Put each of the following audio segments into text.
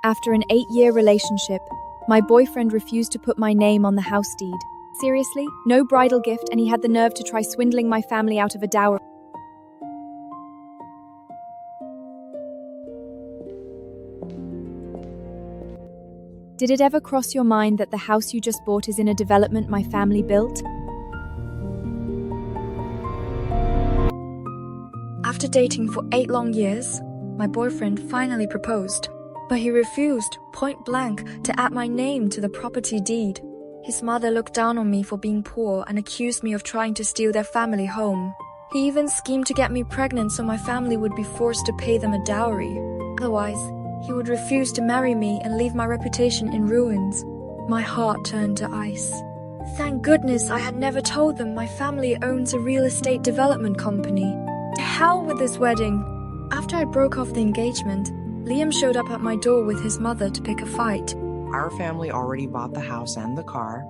After an 8-year relationship, my boyfriend refused to put my name on the house deed. Seriously? No bridal gift, and he had the nerve to try swindling my family out of a dowry. Did it ever cross your mind that the house you just bought is in a development my family built? After dating for 8 long years, my boyfriend finally proposed, but he refused, point blank, to add my name to the property deed. His mother looked down on me for being poor and accused me of trying to steal their family home. He even schemed to get me pregnant so my family would be forced to pay them a dowry. Otherwise, he would refuse to marry me and leave my reputation in ruins. My heart turned to ice. Thank goodness I had never told them my family owns a real estate development company. To hell with this wedding! After I broke off the engagement, Liam showed up at my door with his mother to pick a fight. Our family already bought the house and the car.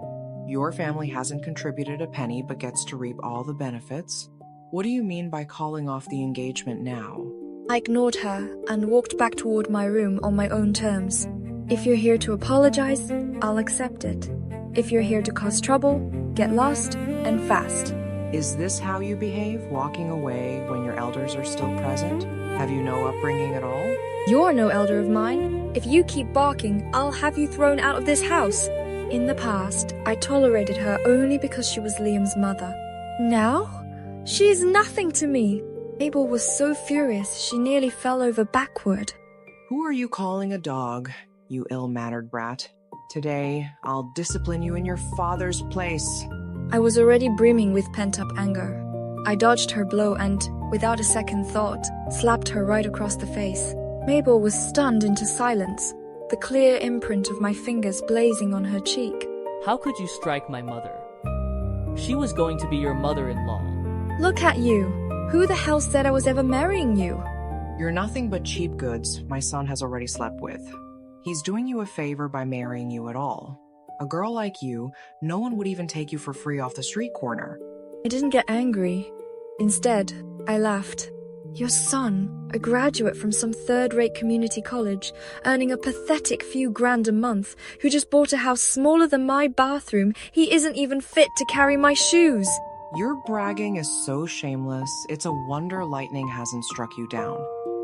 Your family hasn't contributed a penny but gets to reap all the benefits. What do you mean by calling off the engagement now? I ignored her and walked back toward my room on my own terms. If you're here to apologize, I'll accept it. If you're here to cause trouble, get lost and fast. Is this how you behave, walking away when your elders are still present? Have you no upbringing at all? You're no elder of mine. If you keep barking, I'll have you thrown out of this house. In the past, I tolerated her only because she was Liam's mother. Now, she is nothing to me. Mabel was so furious she nearly fell over backward. Who are you calling a dog, you ill-mannered brat? Today, I'll discipline you in your father's place. I was already brimming with pent-up anger. I dodged her blow and, without a second thought, slapped her right across the face. Mabel was stunned into silence, the clear imprint of my fingers blazing on her cheek. How could you strike my mother? She was going to be your mother-in-law. Look at you. Who the hell said I was ever marrying you? You're nothing but cheap goods my son has already slept with. He's doing you a favor by marrying you at all. A girl like you, no one would even take you for free off the street corner. I didn't get angry. Instead, I laughed. Your son, a graduate from some third-rate community college, earning a pathetic few grand a month, who just bought a house smaller than my bathroom, he isn't even fit to carry my shoes. Your bragging is so shameless, it's a wonder lightning hasn't struck you down.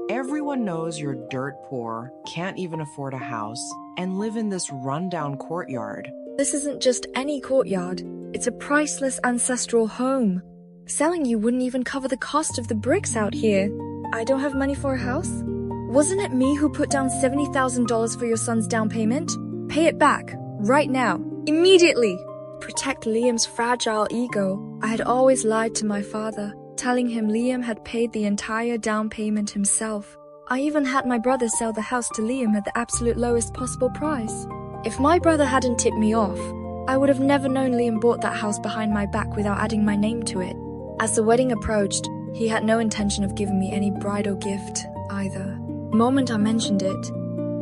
Everyone knows you're dirt poor, can't even afford a house, and live in this rundown courtyard. This isn't just any courtyard. It's a priceless ancestral home. Selling you wouldn't even cover the cost of the bricks out here. I don't have money for a house? Wasn't it me who put down $70,000 for your son's down payment? Pay it back, right now, immediately! Protect Liam's fragile ego, I had always lied to my father, telling him Liam had paid the entire down payment himself. I even had my brother sell the house to Liam at the absolute lowest possible price. If my brother hadn't tipped me off, I would have never known Liam bought that house behind my back without adding my name to it. As the wedding approached, he had no intention of giving me any bridal gift either. The moment I mentioned it,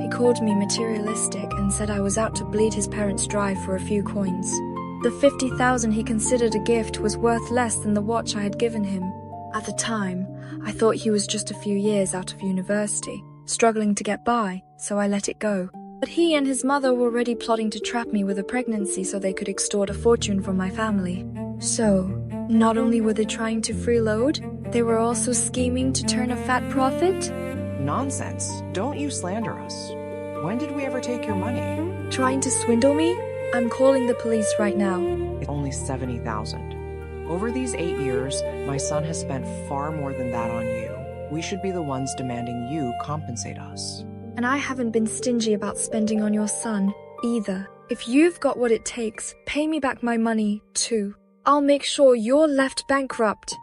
he called me materialistic and said I was out to bleed his parents dry for a few coins. The $50,000 he considered a gift was worth less than the watch I had given him. At the time, I thought he was just a few years out of university, struggling to get by, so I let it go. But he and his mother were already plotting to trap me with a pregnancy so they could extort a fortune from my family. So, not only were they trying to freeload, they were also scheming to turn a fat profit? Nonsense. Don't you slander us. When did we ever take your money? Trying to swindle me? I'm calling the police right now. It's only $70,000. Over these 8 years, my son has spent far more than that on you. We should be the ones demanding you compensate us. And I haven't been stingy about spending on your son, either. If you've got what it takes, pay me back my money, too. I'll make sure you're left bankrupt.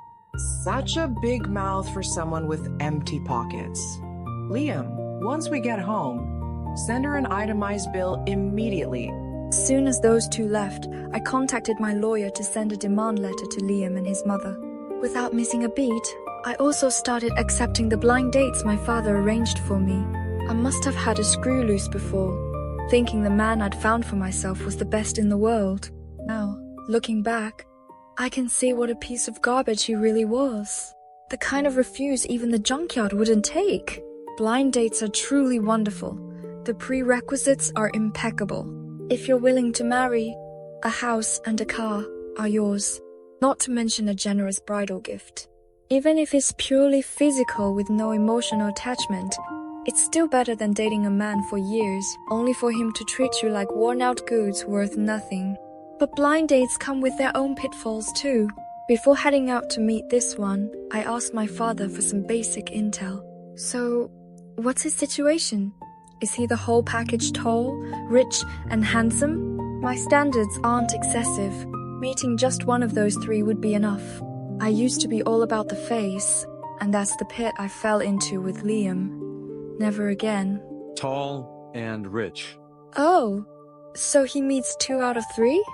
Such a big mouth for someone with empty pockets. Liam, once we get home, send her an itemized bill immediately. As soon as those two left, I contacted my lawyer to send a demand letter to Liam and his mother. Without missing a beat, I also started accepting the blind dates my father arranged for me. I must have had a screw loose before, thinking the man I'd found for myself was the best in the world. Now, looking back, I can see what a piece of garbage he really was. The kind of refuse even the junkyard wouldn't take. Blind dates are truly wonderful. The prerequisites are impeccable. If you're willing to marry, a house and a car are yours. Not to mention a generous bridal gift. Even if it's purely physical with no emotional attachment, it's still better than dating a man for years, only for him to treat you like worn-out goods worth nothing. But blind dates come with their own pitfalls too. Before heading out to meet this one, I asked my father for some basic intel. So, what's his situation? Is he the whole package tall, rich, and handsome? My standards aren't excessive. Meeting just one of those three would be enough. I used to be all about the face, and that's the pit I fell into with Liam. Never again. Tall and rich. Oh, so he meets 2 out of 3?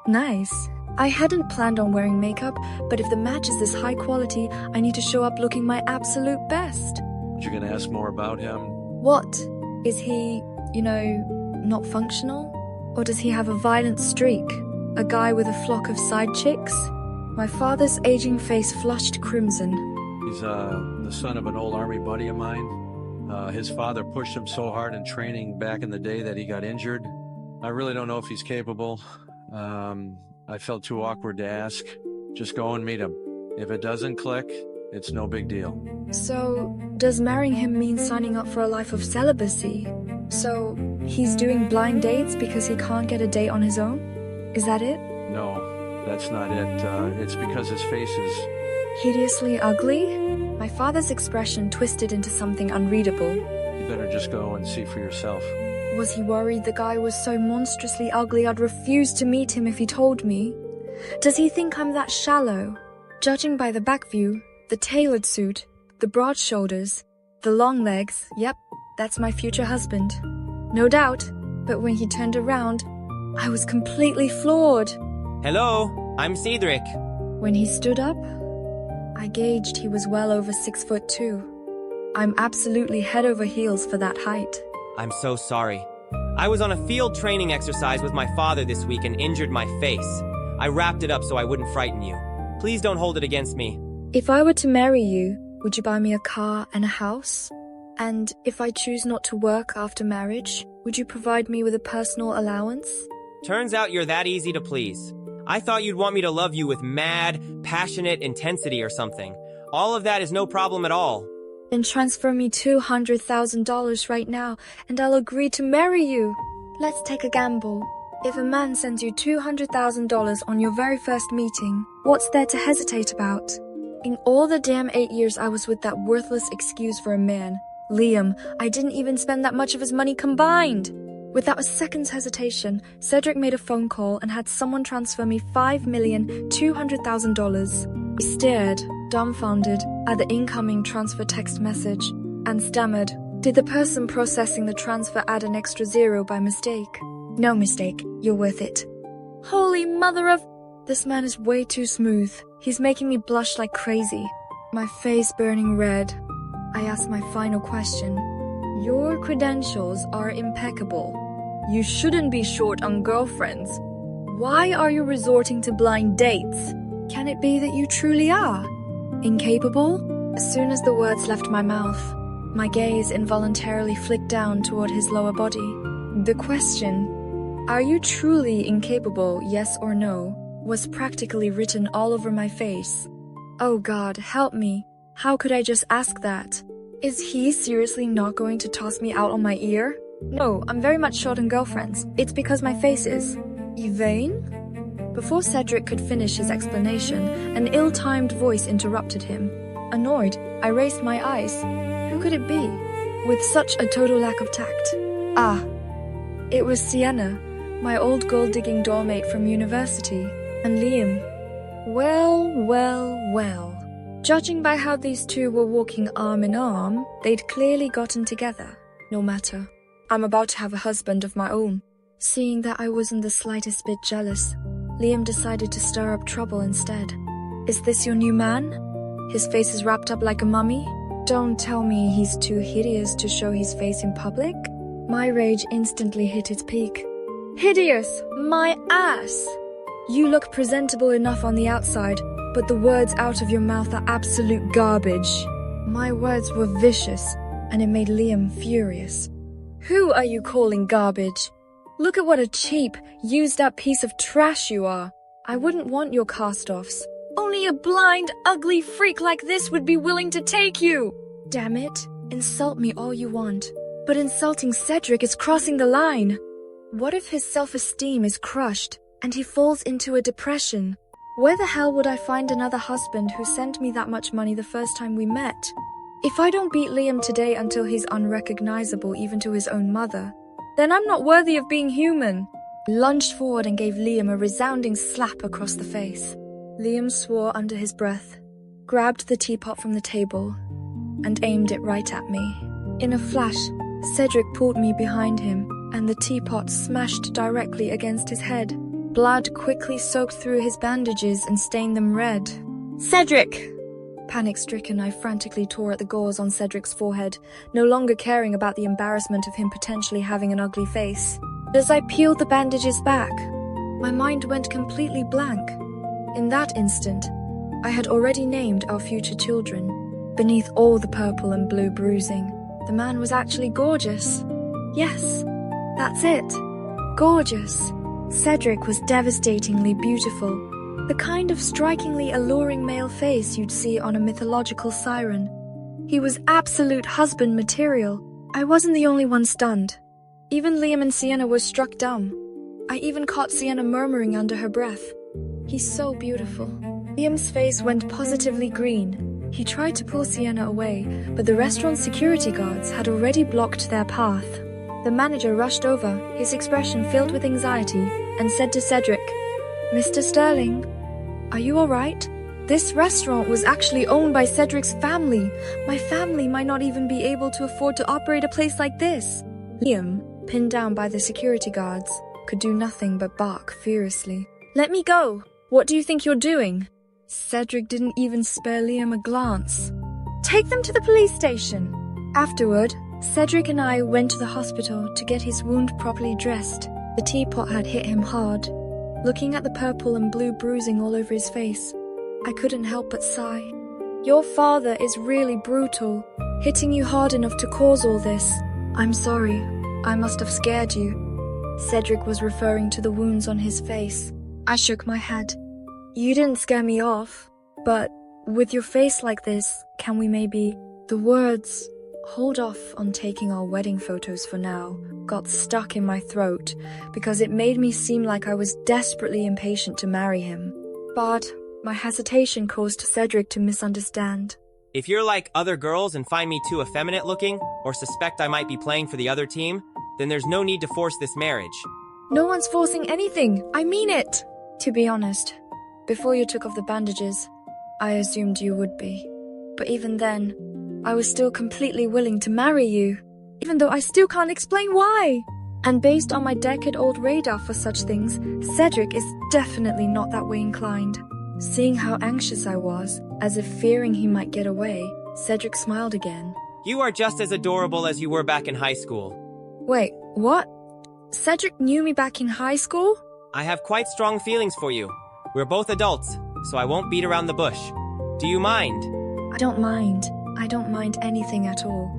Nice. I hadn't planned on wearing makeup, but if the match is this high quality, I need to show up looking my absolute best. You gonna ask more about him? What? Is he, not functional? Or does he have a violent streak? A guy with a flock of side chicks? My father's aging face flushed crimson. He's the son of an old army buddy of mine. His father pushed him so hard in training back in the day that he got injured. I really don't know if he's capable. I felt too awkward to ask. Just go and meet him. If it doesn't click, it's no big deal. So, does marrying him mean signing up for a life of celibacy? So, he's doing blind dates because he can't get a date on his own? Is that it? No, that's not it. It's because his face is... Hideously ugly? My father's expression twisted into something unreadable. You better just go and see for yourself. Was he worried the guy was so monstrously ugly I'd refuse to meet him if he told me? Does he think I'm that shallow? Judging by the back view, the tailored suit, the broad shoulders, the long legs, yep, that's my future husband. No doubt, but when he turned around, I was completely floored. Hello, I'm Cedric. When he stood up, I gauged he was well over 6'2". I'm absolutely head over heels for that height. I'm so sorry. I was on a field training exercise with my father this week and injured my face. I wrapped it up so I wouldn't frighten you. Please don't hold it against me. If I were to marry you, would you buy me a car and a house? And if I choose not to work after marriage, would you provide me with a personal allowance? Turns out you're that easy to please. I thought you'd want me to love you with mad, passionate intensity or something. All of that is no problem at all. Then transfer me $200,000 right now, and I'll agree to marry you. Let's take a gamble. If a man sends you $200,000 on your very first meeting, what's there to hesitate about? In all the damn 8 years I was with that worthless excuse for a man, Liam, I didn't even spend that much of his money combined. Without a second's hesitation, Cedric made a phone call and had someone transfer me $5,200,000. I stared, dumbfounded, at the incoming transfer text message, and stammered. Did the person processing the transfer add an extra zero by mistake? No mistake, you're worth it. Holy mother of... This man is way too smooth. He's making me blush like crazy. My face burning red. I asked my final question. Your credentials are impeccable. You shouldn't be short on girlfriends. Why are you resorting to blind dates? Can it be that you truly are? Incapable? As soon as the words left my mouth, my gaze involuntarily flicked down toward his lower body. The question, are you truly incapable, yes or no, was practically written all over my face. Oh God, help me. How could I just ask that? Is he seriously not going to toss me out on my ear? No, I'm very much short on girlfriends. It's because my face is... Vain? Before Cedric could finish his explanation, an ill-timed voice interrupted him. Annoyed, I raised my eyes. Who could it be? With such a total lack of tact. Ah, it was Sienna, my old gold-digging doormate from university, and Liam. Well. Judging by how these two were walking arm in arm, they'd clearly gotten together. No matter. I'm about to have a husband of my own. Seeing that I wasn't the slightest bit jealous, Liam decided to stir up trouble instead. Is this your new man? His face is wrapped up like a mummy? Don't tell me he's too hideous to show his face in public? My rage instantly hit its peak. Hideous! My ass! You look presentable enough on the outside, but the words out of your mouth are absolute garbage. My words were vicious, and it made Liam furious. Who are you calling garbage? Look at what a cheap, used-up piece of trash you are. I wouldn't want your cast-offs. Only a blind, ugly freak like this would be willing to take you. Damn it. Insult me all you want. But insulting Cedric is crossing the line. What if his self-esteem is crushed and he falls into a depression? Where the hell would I find another husband who sent me that much money the first time we met? If I don't beat Liam today until he's unrecognizable even to his own mother, then I'm not worthy of being human. Lunged forward and gave Liam a resounding slap across the face. Liam swore under his breath, grabbed the teapot from the table, and aimed it right at me. In a flash, Cedric pulled me behind him, and the teapot smashed directly against his head. Blood quickly soaked through his bandages and stained them red. Cedric! Panic-stricken, I frantically tore at the gauze on Cedric's forehead, no longer caring about the embarrassment of him potentially having an ugly face. As I peeled the bandages back, my mind went completely blank. In that instant, I had already named our future children. Beneath all the purple and blue bruising, the man was actually gorgeous. Yes, that's it. Gorgeous. Cedric was devastatingly beautiful. The kind of strikingly alluring male face you'd see on a mythological siren. He was absolute husband material. I wasn't the only one stunned. Even Liam and Sienna were struck dumb. I even caught Sienna murmuring under her breath, "He's so beautiful." Liam's face went positively green. He tried to pull Sienna away, but the restaurant's security guards had already blocked their path. The manager rushed over, his expression filled with anxiety, and said to Cedric, "Mr. Sterling, are you alright? This restaurant was actually owned by Cedric's family. My family might not even be able to afford to operate a place like this." Liam, pinned down by the security guards, could do nothing but bark furiously. "Let me go! What do you think you're doing?" Cedric didn't even spare Liam a glance. "Take them to the police station." Afterward, Cedric and I went to the hospital to get his wound properly dressed. The teapot had hit him hard. Looking at the purple and blue bruising all over his face, I couldn't help but sigh. "Your father is really brutal, hitting you hard enough to cause all this. I'm sorry, I must have scared you." Cedric was referring to the wounds on his face. I shook my head. "You didn't scare me off, but with your face like this, can we maybe..." The words, "hold off on taking our wedding photos for now," got stuck in my throat because it made me seem like I was desperately impatient to marry him. But my hesitation caused Cedric to misunderstand. If you're like other girls and find me too effeminate looking, or suspect I might be playing for the other team, then there's no need to force this marriage. "No one's forcing anything, I mean it!" To be honest, before you took off the bandages, I assumed you would be. But even then, I was still completely willing to marry you, even though I still can't explain why. And based on my decade-old radar for such things, Cedric is definitely not that way inclined. Seeing how anxious I was, as if fearing he might get away, Cedric smiled again. You are just as adorable as you were back in high school. Wait, what? Cedric knew me back in high school? I have quite strong feelings for you. We're both adults, so I won't beat around the bush. Do you mind? I don't mind. I don't mind anything at all.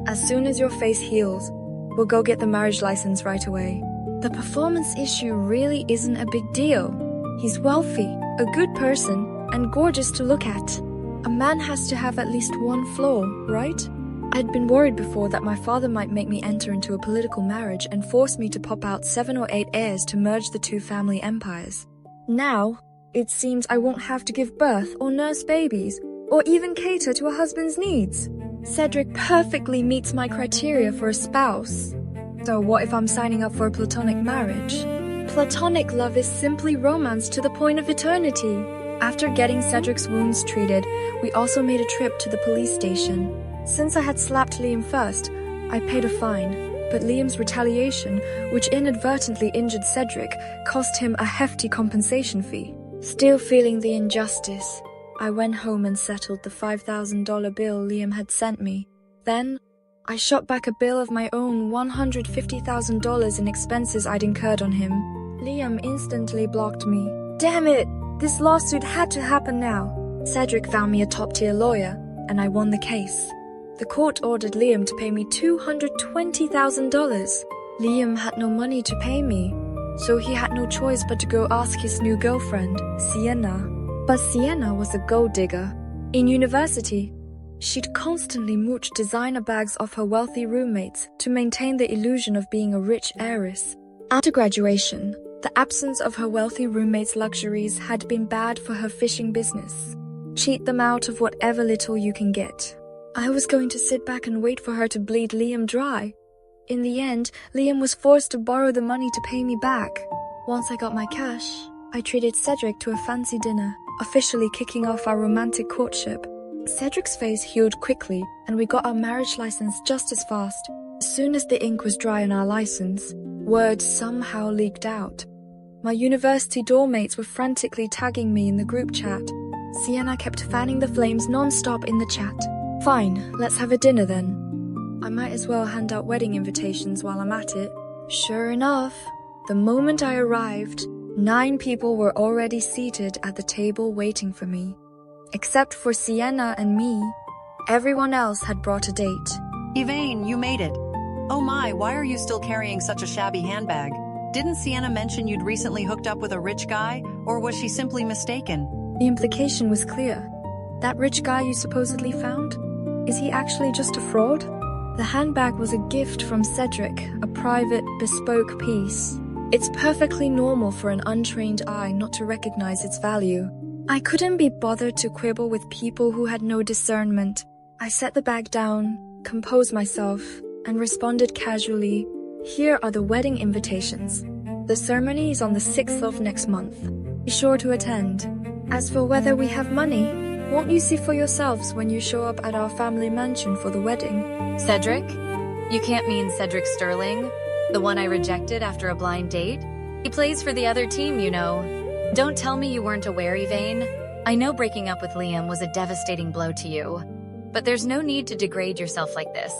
As soon as your face heals, we'll go get the marriage license right away. The performance issue really isn't a big deal. He's wealthy, a good person, and gorgeous to look at. A man has to have at least one flaw, right? I'd been worried before that my father might make me enter into a political marriage and force me to pop out 7 or 8 heirs to merge the two family empires. Now, it seems I won't have to give birth or nurse babies, or even cater to a husband's needs. Cedric perfectly meets my criteria for a spouse. So what if I'm signing up for a platonic marriage? Platonic love is simply romance to the point of eternity. After getting Cedric's wounds treated, we also made a trip to the police station. Since I had slapped Liam first, I paid a fine, but Liam's retaliation, which inadvertently injured Cedric, cost him a hefty compensation fee. Still feeling the injustice, I went home and settled the $5,000 bill Liam had sent me. Then, I shot back a bill of my own $150,000 in expenses I'd incurred on him. Liam instantly blocked me. Damn it! This lawsuit had to happen now. Cedric found me a top-tier lawyer, and I won the case. The court ordered Liam to pay me $220,000. Liam had no money to pay me, so he had no choice but to go ask his new girlfriend, Sienna. But Sienna was a gold digger. In university, she'd constantly mooch designer bags off her wealthy roommates to maintain the illusion of being a rich heiress. After graduation, the absence of her wealthy roommates' luxuries had been bad for her fishing business. Cheat them out of whatever little you can get. I was going to sit back and wait for her to bleed Liam dry. In the end, Liam was forced to borrow the money to pay me back. Once I got my cash, I treated Cedric to a fancy dinner, officially kicking off our romantic courtship. Cedric's face healed quickly, and we got our marriage license just as fast. As soon as the ink was dry on our license, word somehow leaked out. My university dormmates were frantically tagging me in the group chat. Sienna kept fanning the flames non-stop in the chat. Fine, let's have a dinner then. I might as well hand out wedding invitations while I'm at it. Sure enough, the moment I arrived, 9 people were already seated at the table waiting for me. Except for Sienna and me, everyone else had brought a date. Yvain, you made it. Oh my, why are you still carrying such a shabby handbag? Didn't Sienna mention you'd recently hooked up with a rich guy, or was she simply mistaken? The implication was clear. That rich guy you supposedly found? Is he actually just a fraud? The handbag was a gift from Cedric, a private, bespoke piece. It's perfectly normal for an untrained eye not to recognize its value. I couldn't be bothered to quibble with people who had no discernment. I set the bag down, composed myself, and responded casually, "Here are the wedding invitations. The ceremony is on the 6th of next month. Be sure to attend. As for whether we have money, won't you see for yourselves when you show up at our family mansion for the wedding?" Cedric? You can't mean Cedric Sterling, the one I rejected after a blind date? He plays for the other team, you know. Don't tell me you weren't aware, Yvain. I know breaking up with Liam was a devastating blow to you, but there's no need to degrade yourself like this.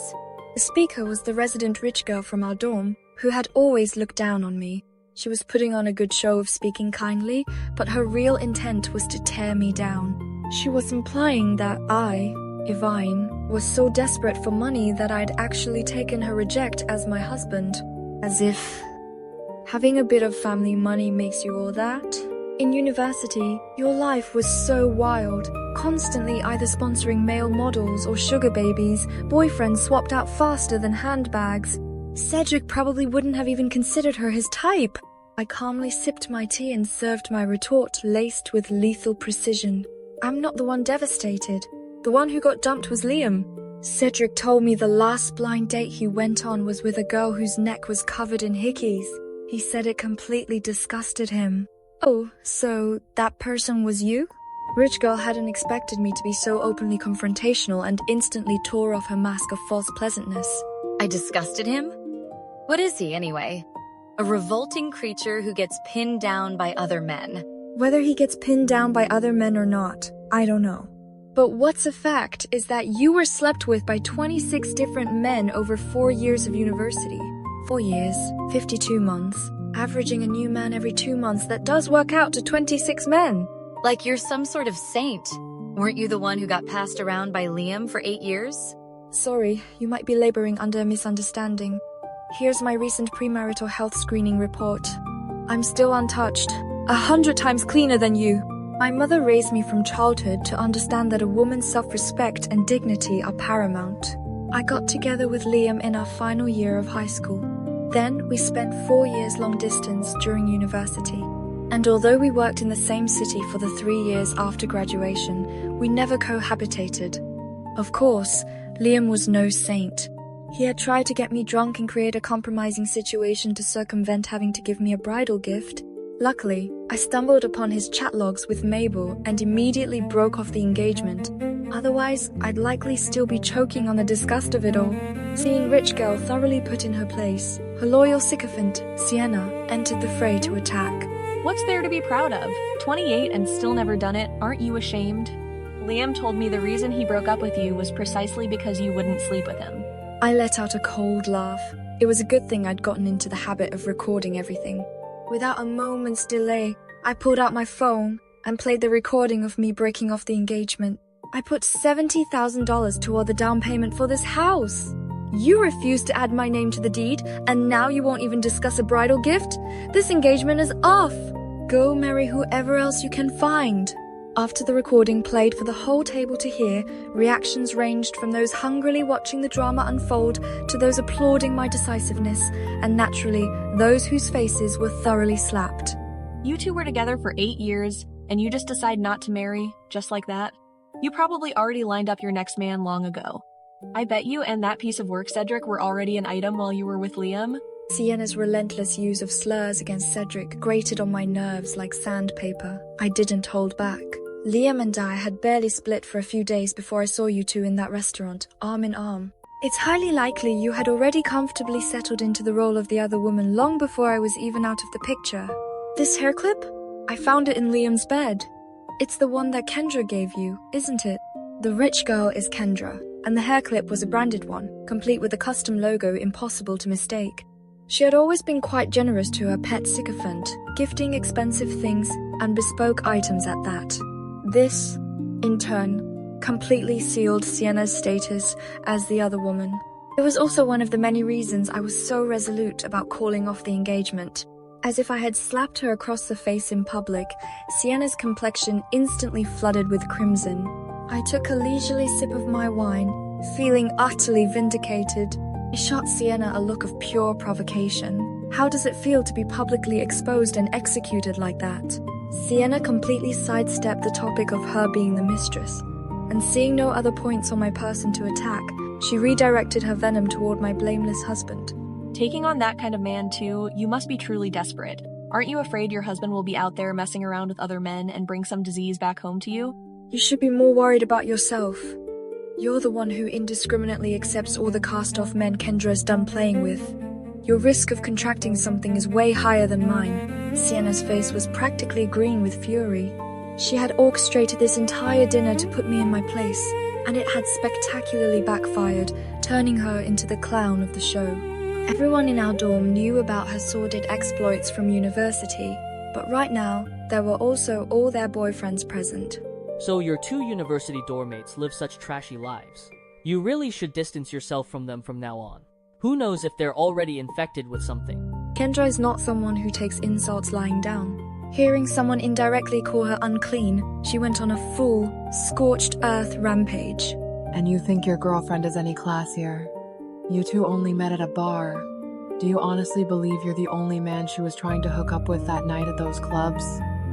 The speaker was the resident rich girl from our dorm, who had always looked down on me. She was putting on a good show of speaking kindly, but her real intent was to tear me down. She was implying that I, Yvain, was so desperate for money that I'd actually taken her reject as my husband. As if having a bit of family money makes you all that. In university, your life was so wild, constantly either sponsoring male models or sugar babies, boyfriends swapped out faster than handbags. Cedric probably wouldn't have even considered her his type. I calmly sipped my tea and served my retort laced with lethal precision. I'm not the one devastated. The one who got dumped was Liam. Cedric told me the last blind date he went on was with a girl whose neck was covered in hickeys. He said it completely disgusted him. Oh, so that person was you? Rich girl hadn't expected me to be so openly confrontational and instantly tore off her mask of false pleasantness. I disgusted him? What is he, anyway? A revolting creature who gets pinned down by other men. Whether he gets pinned down by other men or not, I don't know. But what's a fact is that you were slept with by 26 different men over 4 years of university. 4 years, 52 months. Averaging a new man every 2 months, that does work out to 26 men. Like you're some sort of saint. Weren't you the one who got passed around by Liam for 8 years? Sorry, you might be laboring under a misunderstanding. Here's my recent premarital health screening report. I'm still untouched. 100 times cleaner than you. My mother raised me from childhood to understand that a woman's self-respect and dignity are paramount. I got together with Liam in our final year of high school. Then we spent 4 years long distance during university. And although we worked in the same city for the 3 years after graduation, we never cohabitated. Of course, Liam was no saint. He had tried to get me drunk and create a compromising situation to circumvent having to give me a bridal gift. Luckily, I stumbled upon his chat logs with Mabel and immediately broke off the engagement. Otherwise, I'd likely still be choking on the disgust of it all. Seeing rich girl thoroughly put in her place, her loyal sycophant, Sienna, entered the fray to attack. What's there to be proud of? 28 and still never done it, aren't you ashamed? Liam told me the reason he broke up with you was precisely because you wouldn't sleep with him. I let out a cold laugh. It was a good thing I'd gotten into the habit of recording everything. Without a moment's delay, I pulled out my phone and played the recording of me breaking off the engagement. I put $70,000 toward the down payment for this house. You refused to add my name to the deed, and now you won't even discuss a bridal gift? This engagement is off. Go marry whoever else you can find. After the recording played for the whole table to hear, reactions ranged from those hungrily watching the drama unfold to those applauding my decisiveness, and naturally, those whose faces were thoroughly slapped. You two were together for 8 years, and you just decide not to marry, just like that? You probably already lined up your next man long ago. I bet you and that piece of work, Cedric, were already an item while you were with Liam. Sienna's relentless use of slurs against Cedric grated on my nerves like sandpaper. I didn't hold back. Liam and I had barely split for a few days before I saw you two in that restaurant, arm in arm. It's highly likely you had already comfortably settled into the role of the other woman long before I was even out of the picture. This hair clip? I found it in Liam's bed. It's the one that Kendra gave you, isn't it? The rich girl is Kendra, and the hair clip was a branded one, complete with a custom logo impossible to mistake. She had always been quite generous to her pet sycophant, gifting expensive things and bespoke items at that. This, in turn, completely sealed Sienna's status as the other woman. It was also one of the many reasons I was so resolute about calling off the engagement. As if I had slapped her across the face in public, Sienna's complexion instantly flooded with crimson. I took a leisurely sip of my wine, feeling utterly vindicated. I shot Sienna a look of pure provocation. How does it feel to be publicly exposed and executed like that? Sienna completely sidestepped the topic of her being the mistress, and seeing no other points on my person to attack, she redirected her venom toward my blameless husband. Taking on that kind of man, too, you must be truly desperate. Aren't you afraid your husband will be out there messing around with other men and bring some disease back home to you? You should be more worried about yourself. You're the one who indiscriminately accepts all the cast-off men Kendra's done playing with. Your risk of contracting something is way higher than mine. Sienna's face was practically green with fury. She had orchestrated this entire dinner to put me in my place, and it had spectacularly backfired, turning her into the clown of the show. Everyone in our dorm knew about her sordid exploits from university, but right now, there were also all their boyfriends present. So your 2 university dorm mates live such trashy lives. You really should distance yourself from them from now on. Who knows if they're already infected with something? Kendra is not someone who takes insults lying down. Hearing someone indirectly call her unclean, she went on a full, scorched earth rampage. And you think your girlfriend is any classier? You two only met at a bar. Do you honestly believe you're the only man she was trying to hook up with that night at those clubs?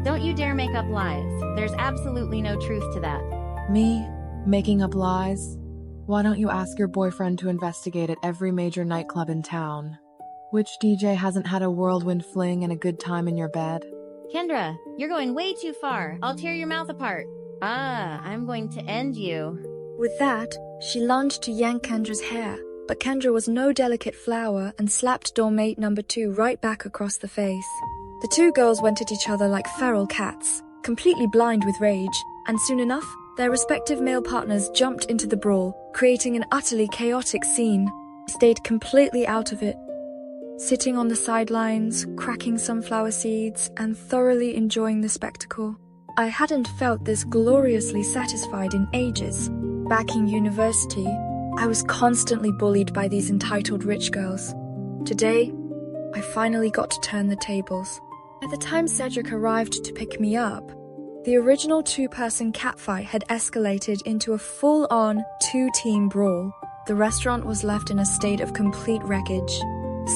Don't you dare make up lies. There's absolutely no truth to that. Me? Making up lies? Why don't you ask your boyfriend to investigate at every major nightclub in town? Which DJ hasn't had a whirlwind fling and a good time in your bed? Kendra, you're going way too far. I'll tear your mouth apart. I'm going to end you. With that, she lunged to yank Kendra's hair, but Kendra was no delicate flower and slapped dormmate number 2 right back across the face. The 2 girls went at each other like feral cats, completely blind with rage, and soon enough, their respective male partners jumped into the brawl, creating an utterly chaotic scene. I stayed completely out of it, sitting on the sidelines, cracking sunflower seeds, and thoroughly enjoying the spectacle. I hadn't felt this gloriously satisfied in ages. Back in university, I was constantly bullied by these entitled rich girls. Today, I finally got to turn the tables. By the time Cedric arrived to pick me up, the original 2-person catfight had escalated into a full-on 2-team brawl. The restaurant was left in a state of complete wreckage.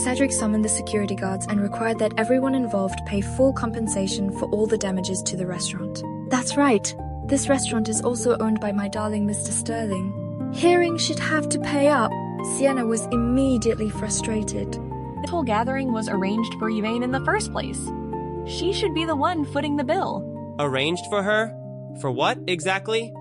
Cedric summoned the security guards and required that everyone involved pay full compensation for all the damages to the restaurant. That's right, this restaurant is also owned by my darling Mr. Sterling. Hearing she'd have to pay up, Sienna was immediately frustrated. This whole gathering was arranged for Yvain in the first place. She should be the one footing the bill. Arranged for her? For what, exactly?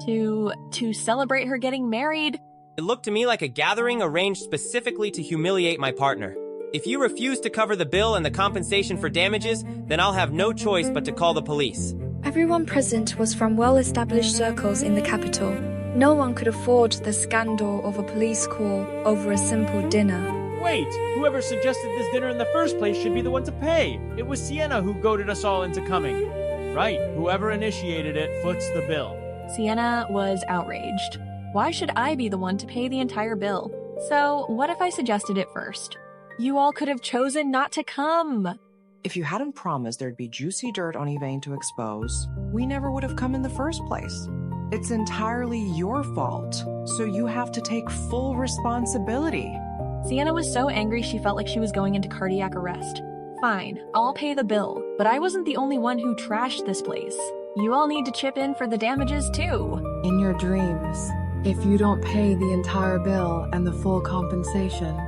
To celebrate her getting married. It looked to me like a gathering arranged specifically to humiliate my partner. If you refuse to cover the bill and the compensation for damages, then I'll have no choice but to call the police. Everyone present was from well-established circles in the capital. No one could afford the scandal of a police call over a simple dinner. Wait! Whoever suggested this dinner in the first place should be the one to pay. It was Sienna who goaded us all into coming. Right, whoever initiated it foots the bill. Sienna was outraged. Why should I be the one to pay the entire bill? So, what if I suggested it first? You all could have chosen not to come. If you hadn't promised there'd be juicy dirt on Elaine to expose, we never would have come in the first place. It's entirely your fault, so you have to take full responsibility. Sienna was so angry she felt like she was going into cardiac arrest. Fine, I'll pay the bill, but I wasn't the only one who trashed this place. You all need to chip in for the damages too. In your dreams, if you don't pay the entire bill and the full compensation,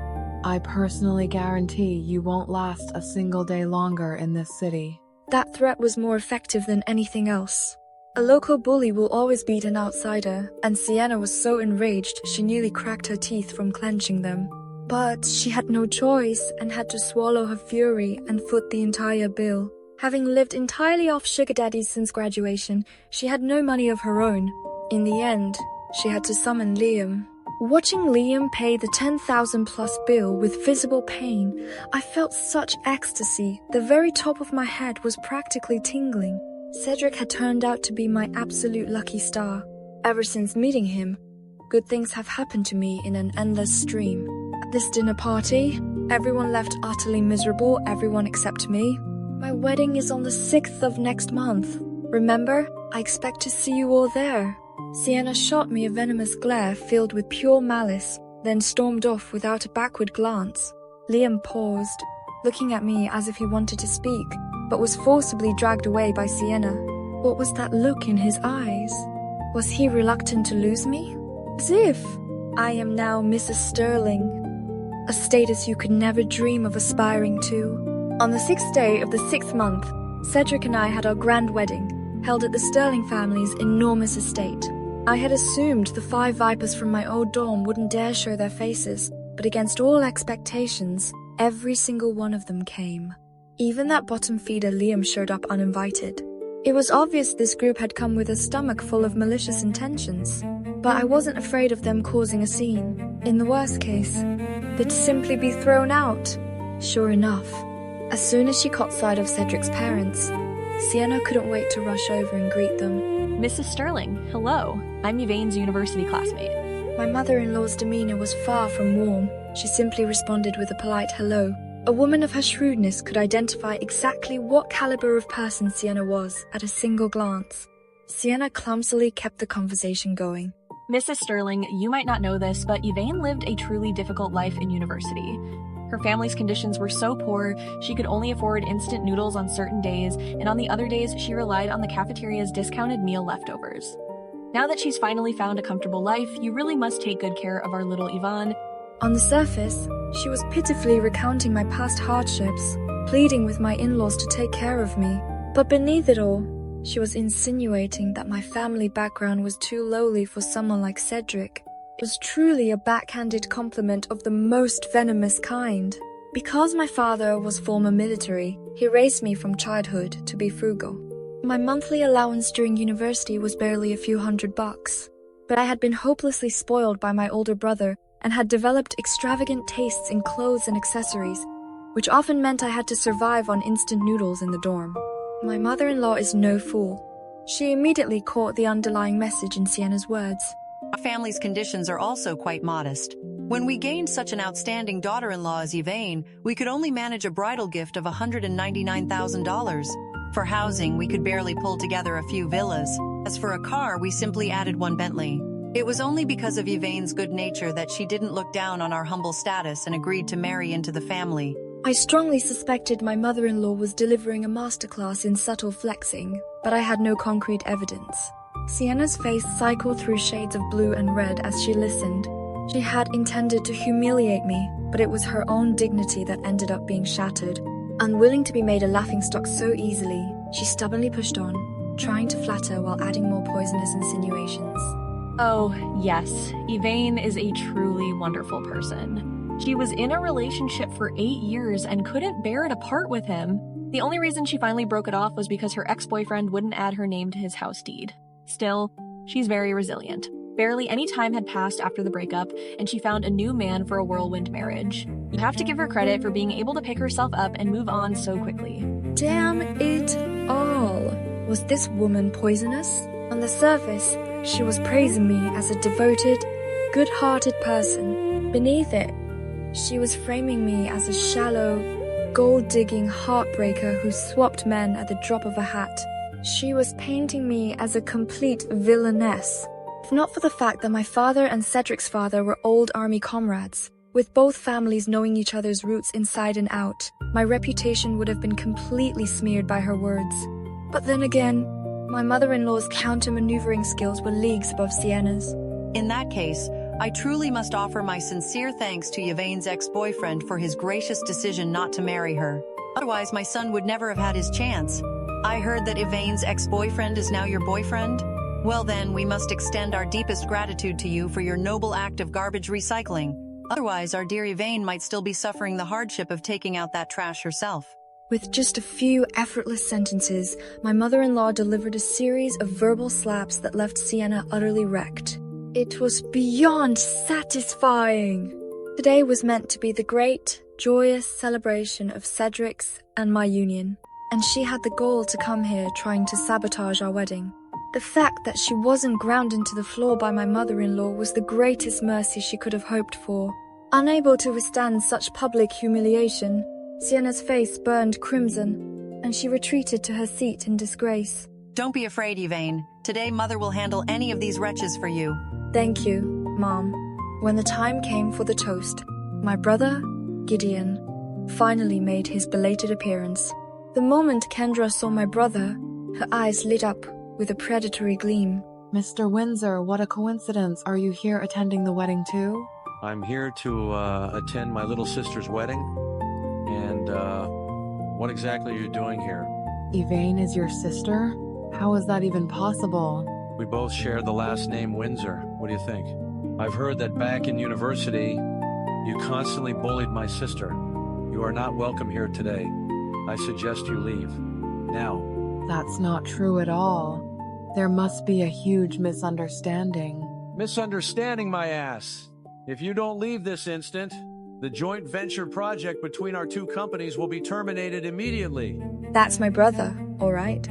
I personally guarantee you won't last a single day longer in this city. That threat was more effective than anything else. A local bully will always beat an outsider, and Sienna was so enraged she nearly cracked her teeth from clenching them. But she had no choice and had to swallow her fury and foot the entire bill. Having lived entirely off sugar daddies since graduation, she had no money of her own. In the end, she had to summon Liam. Watching Liam pay the $10,000+ bill with visible pain, I felt such ecstasy. The very top of my head was practically tingling. Cedric had turned out to be my absolute lucky star. Ever since meeting him, good things have happened to me in an endless stream. At this dinner party, everyone left utterly miserable, everyone except me. My wedding is on the 6th of next month. Remember, I expect to see you all there. Sienna shot me a venomous glare filled with pure malice, then stormed off without a backward glance. Liam paused, looking at me as if he wanted to speak, but was forcibly dragged away by Sienna. What was that look in his eyes? Was he reluctant to lose me? As if I am now Mrs. Sterling, a status you could never dream of aspiring to. On the 6th day of the 6th month, Cedric and I had our grand wedding, held at the Sterling family's enormous estate. I had assumed the 5 vipers from my old dorm wouldn't dare show their faces, but against all expectations, every single one of them came. Even that bottom feeder Liam showed up uninvited. It was obvious this group had come with a stomach full of malicious intentions, but I wasn't afraid of them causing a scene. In the worst case, they'd simply be thrown out. Sure enough, as soon as she caught sight of Cedric's parents, Sienna couldn't wait to rush over and greet them. Mrs. Sterling, hello. I'm Yvain's university classmate. My mother-in-law's demeanor was far from warm. She simply responded with a polite hello. A woman of her shrewdness could identify exactly what caliber of person Sienna was at a single glance. Sienna clumsily kept the conversation going. Mrs. Sterling, you might not know this, but Yvain lived a truly difficult life in university. Her family's conditions were so poor, she could only afford instant noodles on certain days, and on the other days, she relied on the cafeteria's discounted meal leftovers. Now that she's finally found a comfortable life, you really must take good care of our little Yvonne. On the surface, she was pitifully recounting my past hardships, pleading with my in-laws to take care of me. But beneath it all, she was insinuating that my family background was too lowly for someone like Cedric. It was truly a backhanded compliment of the most venomous kind. Because my father was former military, he raised me from childhood to be frugal. My monthly allowance during university was barely a few $100, but I had been hopelessly spoiled by my older brother and had developed extravagant tastes in clothes and accessories, which often meant I had to survive on instant noodles in the dorm. My mother-in-law is no fool. She immediately caught the underlying message in Sienna's words. Our family's conditions are also quite modest. When we gained such an outstanding daughter-in-law as Yvain, we could only manage a bridal gift of $199,000. For housing, we could barely pull together a few villas. As for a car, we simply added one Bentley. It was only because of Yvain's good nature that she didn't look down on our humble status and agreed to marry into the family. I strongly suspected my mother-in-law was delivering a masterclass in subtle flexing, but I had no concrete evidence. Sienna's face cycled through shades of blue and red as she listened. She had intended to humiliate me, but it was her own dignity that ended up being shattered. Unwilling to be made a laughingstock so easily, she stubbornly pushed on, trying to flatter while adding more poisonous insinuations. Oh, yes, Yvain is a truly wonderful person. She was in a relationship for 8 years and couldn't bear to part with him. The only reason she finally broke it off was because her ex-boyfriend wouldn't add her name to his house deed. Still, she's very resilient. Barely any time had passed after the breakup, and she found a new man for a whirlwind marriage. You have to give her credit for being able to pick herself up and move on so quickly. Damn it all! Was this woman poisonous? On the surface, she was praising me as a devoted, good-hearted person. Beneath it, she was framing me as a shallow, gold-digging heartbreaker who swapped men at the drop of a hat. She was painting me as a complete villainess. If not for the fact that my father and Cedric's father were old army comrades, with both families knowing each other's roots inside and out, my reputation would have been completely smeared by her words. But then again, my mother-in-law's counter-maneuvering skills were leagues above Sienna's. In that case, I truly must offer my sincere thanks to Yvain's ex-boyfriend for his gracious decision not to marry her. Otherwise, my son would never have had his chance. I heard that Yvain's ex-boyfriend is now your boyfriend? Well then, we must extend our deepest gratitude to you for your noble act of garbage recycling. Otherwise, our dear Yvain might still be suffering the hardship of taking out that trash herself. With just a few effortless sentences, my mother-in-law delivered a series of verbal slaps that left Sienna utterly wrecked. It was beyond satisfying. Today was meant to be the great, joyous celebration of Cedric's and my union, and she had the gall to come here trying to sabotage our wedding. The fact that she wasn't ground into the floor by my mother-in-law was the greatest mercy she could have hoped for. Unable to withstand such public humiliation, Sienna's face burned crimson, and she retreated to her seat in disgrace. Don't be afraid, Yvain. Today, Mother will handle any of these wretches for you. Thank you, Mom. When the time came for the toast, my brother, Gideon, finally made his belated appearance. The moment Kendra saw my brother, her eyes lit up with a predatory gleam. Mr. Windsor, what a coincidence. Are you here attending the wedding too? I'm here to attend my little sister's wedding. And what exactly are you doing here? Yvain is your sister? How is that even possible? We both share the last name Windsor. What do you think? I've heard that back in university, you constantly bullied my sister. You are not welcome here today. I suggest you leave. Now. That's not true at all. There must be a huge misunderstanding. Misunderstanding, my ass. If you don't leave this instant, the joint venture project between our two companies will be terminated immediately. That's my brother, all right.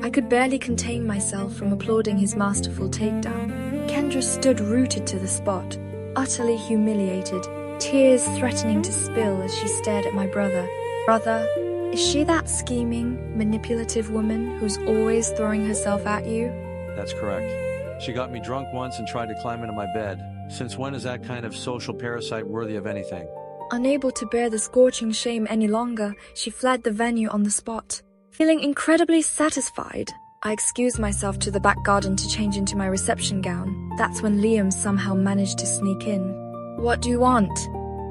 I could barely contain myself from applauding his masterful takedown. Kendra stood rooted to the spot, utterly humiliated, tears threatening to spill as she stared at my brother. Brother, is she that scheming, manipulative woman who's always throwing herself at you? That's correct. She got me drunk once and tried to climb into my bed. Since when is that kind of social parasite worthy of anything? Unable to bear the scorching shame any longer, she fled the venue on the spot. Feeling incredibly satisfied, I excused myself to the back garden to change into my reception gown. That's when Liam somehow managed to sneak in. What do you want?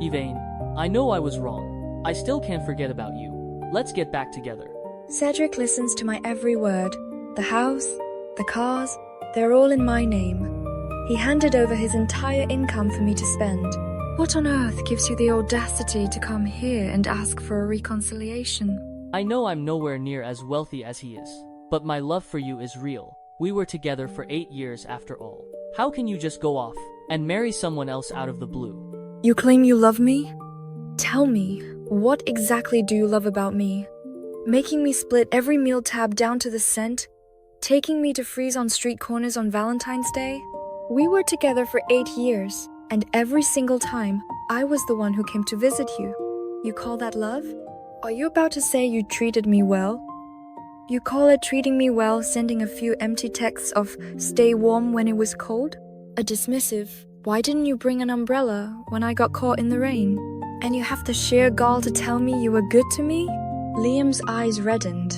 Yvain, I know I was wrong. I still can't forget about you. Let's get back together. Cedric listens to my every word. The house, the cars, they're all in my name. He handed over his entire income for me to spend. What on earth gives you the audacity to come here and ask for a reconciliation? I know I'm nowhere near as wealthy as he is, but my love for you is real. We were together for 8 years after all. How can you just go off and marry someone else out of the blue? You claim you love me? Tell me, what exactly do you love about me? Making me split every meal tab down to the cent? Taking me to freeze on street corners on Valentine's Day? We were together for 8 years, and every single time, I was the one who came to visit you. You call that love? Are you about to say you treated me well? You call it treating me well, sending a few empty texts of stay warm when it was cold? A dismissive, why didn't you bring an umbrella when I got caught in the rain? And you have the sheer gall to tell me you were good to me? Liam's eyes reddened,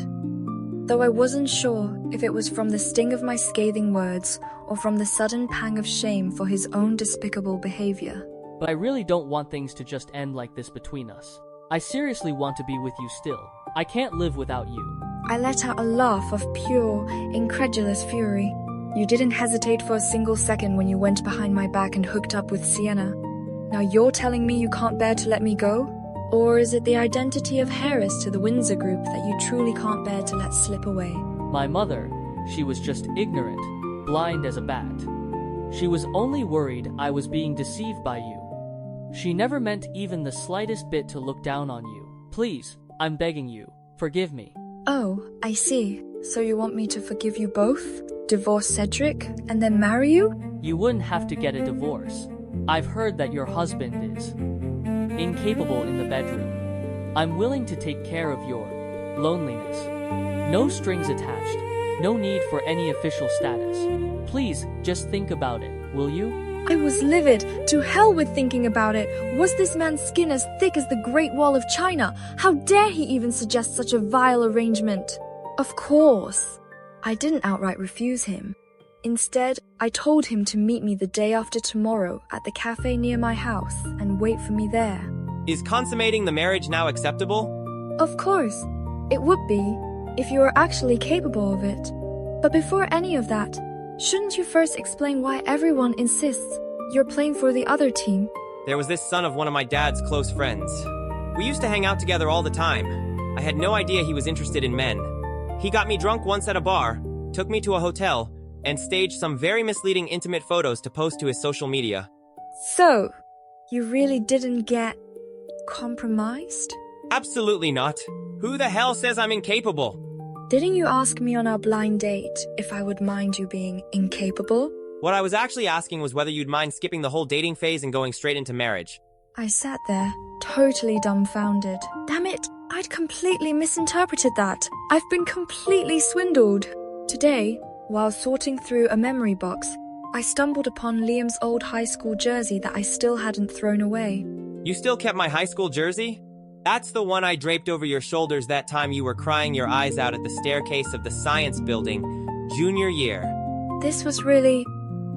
though I wasn't sure if it was from the sting of my scathing words or from the sudden pang of shame for his own despicable behavior. But I really don't want things to just end like this between us. I seriously want to be with you still. I can't live without you. I let out a laugh of pure, incredulous fury. You didn't hesitate for a single second when you went behind my back and hooked up with Sienna. Now you're telling me you can't bear to let me go? Or is it the identity of Harris to the Windsor Group that you truly can't bear to let slip away? My mother, she was just ignorant, blind as a bat. She was only worried I was being deceived by you. She never meant even the slightest bit to look down on you. Please, I'm begging you, forgive me. Oh, I see. So you want me to forgive you both? divorce Cedric and then marry you? You wouldn't have to get a divorce. I've heard that your husband is incapable in the bedroom. I'm willing to take care of your loneliness. No strings attached. No need for any official status. Please, just think about it, will you? I was livid. To hell with thinking about it. Was this man's skin as thick as the Great Wall of China? How dare he even suggest such a vile arrangement? Of course. I didn't outright refuse him. Instead, I told him to meet me the day after tomorrow at the cafe near my house and wait for me there. Is consummating the marriage now acceptable? Of course. It would be, if you were actually capable of it. But before any of that, shouldn't you first explain why everyone insists you're playing for the other team? There was this son of one of my dad's close friends. We used to hang out together all the time. I had no idea he was interested in men. He got me drunk once at a bar, took me to a hotel, and staged some very misleading intimate photos to post to his social media. So, you really didn't get compromised? Absolutely not. Who the hell says I'm incapable? Didn't you ask me on our blind date if I would mind you being incapable? What I was actually asking was whether you'd mind skipping the whole dating phase and going straight into marriage. I sat there, totally dumbfounded. Damn it, I'd completely misinterpreted that. I've been completely swindled. Today, while sorting through a memory box, I stumbled upon Liam's old high school jersey that I still hadn't thrown away. You still kept my high school jersey? That's the one I draped over your shoulders that time you were crying your eyes out at the staircase of the science building, junior year. This was really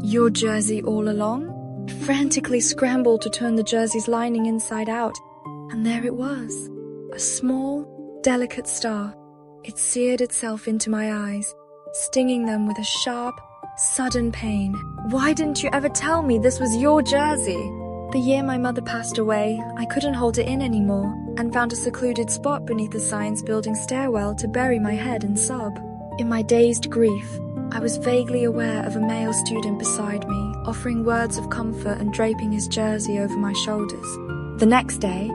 your jersey all along? I frantically scrambled to turn the jersey's lining inside out, and there it was. A small, delicate star. It seared itself into my eyes, stinging them with a sharp, sudden pain. Why didn't you ever tell me this was your jersey? The year my mother passed away, I couldn't hold it in anymore, and found a secluded spot beneath the science building stairwell to bury my head and sob. In my dazed grief, I was vaguely aware of a male student beside me, offering words of comfort and draping his jersey over my shoulders. The next day,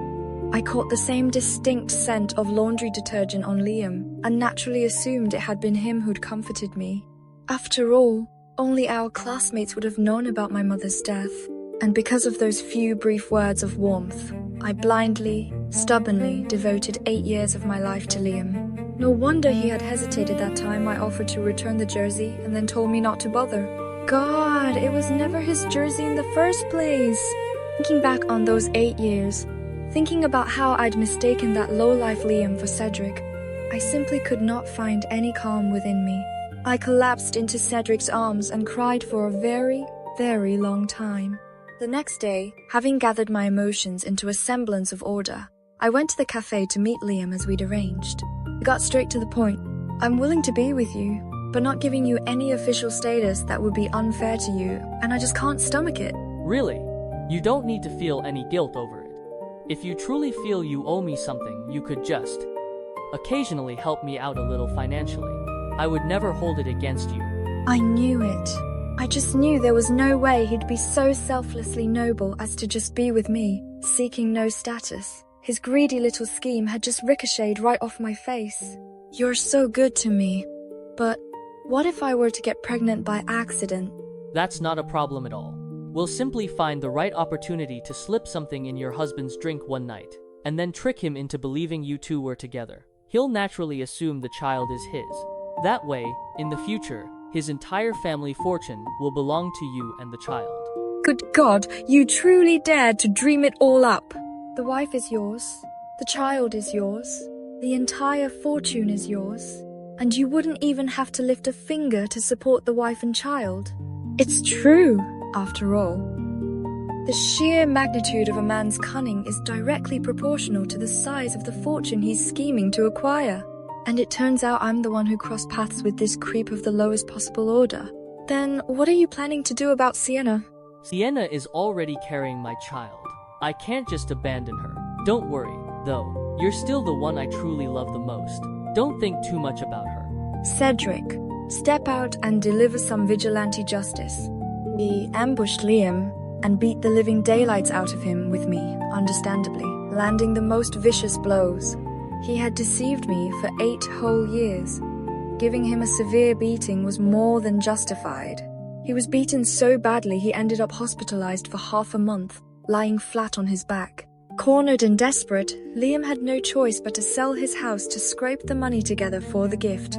I caught the same distinct scent of laundry detergent on Liam, and naturally assumed it had been him who'd comforted me. After all, only our classmates would have known about my mother's death, and because of those few brief words of warmth, I blindly, stubbornly devoted 8 years of my life to Liam. No wonder he had hesitated that time I offered to return the jersey and then told me not to bother. God, it was never his jersey in the first place. Thinking back on those 8 years, thinking about how I'd mistaken that low-life Liam for Cedric, I simply could not find any calm within me. I collapsed into Cedric's arms and cried for a very, very long time. The next day, having gathered my emotions into a semblance of order, I went to the cafe to meet Liam as we'd arranged. I got straight to the point. I'm willing to be with you, but not giving you any official status that would be unfair to you, and I just can't stomach it. Really? You don't need to feel any guilt over it. If you truly feel you owe me something, you could just occasionally help me out a little financially. I would never hold it against you. I knew it. I just knew there was no way he'd be so selflessly noble as to just be with me, seeking no status. His greedy little scheme had just ricocheted right off my face. You're so good to me. But what if I were to get pregnant by accident? That's not a problem at all. We'll simply find the right opportunity to slip something in your husband's drink one night, and then trick him into believing you two were together. He'll naturally assume the child is his. That way, in the future, his entire family fortune will belong to you and the child. Good God, you truly dared to dream it all up. The wife is yours, the child is yours, the entire fortune is yours, and you wouldn't even have to lift a finger to support the wife and child. It's true, after all. The sheer magnitude of a man's cunning is directly proportional to the size of the fortune he's scheming to acquire. And it turns out I'm the one who crossed paths with this creep of the lowest possible order. Then what are you planning to do about Sienna? Sienna is already carrying my child. I can't just abandon her. Don't worry, though. You're still the one I truly love the most. Don't think too much about her. Cedric, step out and deliver some vigilante justice. We ambushed Liam and beat the living daylights out of him with me, understandably, landing the most vicious blows. He had deceived me for 8 whole years. Giving him a severe beating was more than justified. He was beaten so badly he ended up hospitalized for half a month, lying flat on his back. Cornered and desperate, Liam had no choice but to sell his house to scrape the money together for the gift.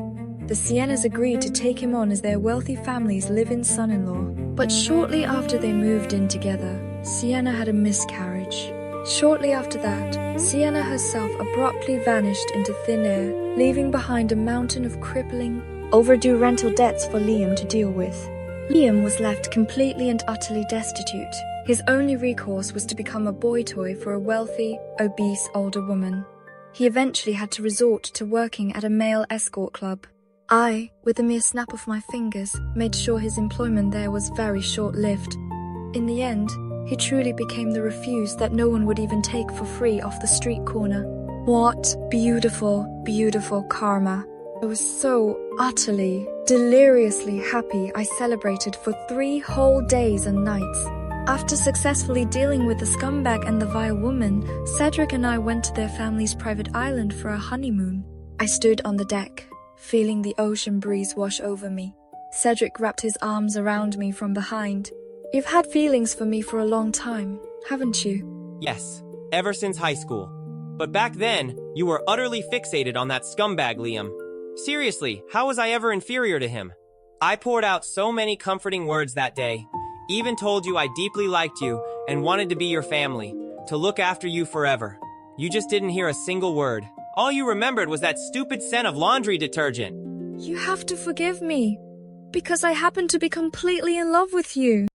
The Siennas agreed to take him on as their wealthy family's live-in son-in-law. But shortly after they moved in together, Sienna had a miscarriage. Shortly after that, Sienna herself abruptly vanished into thin air, leaving behind a mountain of crippling, overdue rental debts for Liam to deal with. Liam was left completely and utterly destitute. His only recourse was to become a boy toy for a wealthy, obese older woman. He eventually had to resort to working at a male escort club. I, with a mere snap of my fingers, made sure his employment there was very short-lived. In the end, he truly became the refuse that no one would even take for free off the street corner. What beautiful, beautiful karma. I was so utterly, deliriously happy I celebrated for 3 whole days and nights. After successfully dealing with the scumbag and the vile woman, Cedric and I went to their family's private island for a honeymoon. I stood on the deck, feeling the ocean breeze wash over me. Cedric wrapped his arms around me from behind. You've had feelings for me for a long time, haven't you? Yes, ever since high school. But back then, you were utterly fixated on that scumbag, Liam. Seriously, how was I ever inferior to him? I poured out so many comforting words that day, even told you I deeply liked you and wanted to be your family, to look after you forever. You just didn't hear a single word. All you remembered was that stupid scent of laundry detergent. You have to forgive me, because I happen to be completely in love with you.